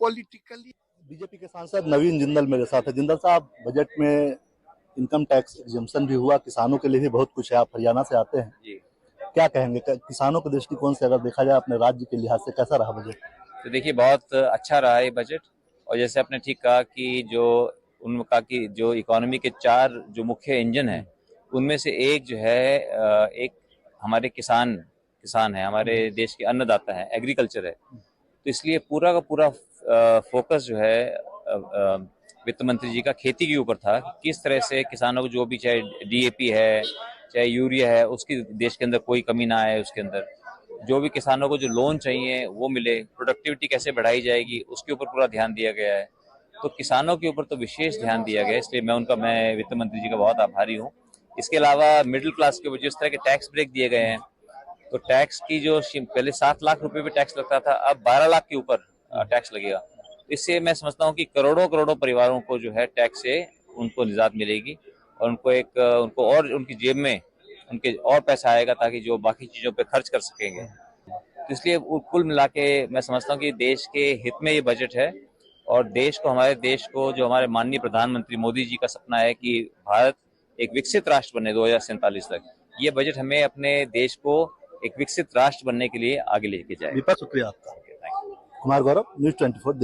Politically. BJP के सांसद नवीन जिंदल मेरे साथ है। जिंदल साहब, बजट में इनकम टैक्स एग्जम्पशन भी हुआ, किसानों के लिए भी बहुत कुछ है। आप हरियाणा से आते हैं जी। क्या कहेंगे किसानों के दृष्टिकोण से अगर देखा जाए अपने राज्य के लिहाज से कैसा रहा बजट? तो देखिए, बहुत अच्छा रहा ये बजट। और जैसे आपने ठीक कहा कि जो इकोनॉमी के 4 जो मुख्य इंजन हैं, उनमें से एक जो है एक हमारे किसान है, हमारे देश के अन्नदाता है, एग्रीकल्चर है। तो इसलिए पूरा का पूरा फोकस जो है वित्त मंत्री जी का खेती के ऊपर था कि किस तरह से किसानों को जो भी, चाहे डीएपी है, चाहे यूरिया है, उसकी देश के अंदर कोई कमी ना आए, उसके अंदर जो भी किसानों को जो लोन चाहिए वो मिले, प्रोडक्टिविटी कैसे बढ़ाई जाएगी उसके ऊपर पूरा ध्यान दिया गया है। तो किसानों के ऊपर तो विशेष ध्यान दिया गया है, इसलिए मैं वित्त मंत्री जी का बहुत आभारी हूँ। इसके अलावा मिडिल क्लास के ऊपर जिस तरह के टैक्स ब्रेक दिए गए हैं, तो टैक्स की जो पहले 7 लाख रुपए पे टैक्स लगता था, अब 12 लाख के ऊपर टैक्स लगेगा। इससे मैं समझता हूँ कि करोड़ों करोड़ों परिवारों को जो है टैक्स से उनको निजात मिलेगी और उनको और उनकी जेब में उनके और पैसा आएगा ताकि जो बाकी चीजों पे खर्च कर सकेंगे। तो इसलिए कुल मिला के मैं समझता हूँ कि देश के हित में ये बजट है और हमारे देश को जो हमारे माननीय प्रधानमंत्री मोदी जी का सपना है कि भारत एक विकसित राष्ट्र बने 2047 तक, ये बजट हमें अपने देश को एक विकसित राष्ट्र बनने के लिए आगे लेके जाएगा। विपा, शुक्रिया आपका। कुमार गौरव, न्यूज़ 24।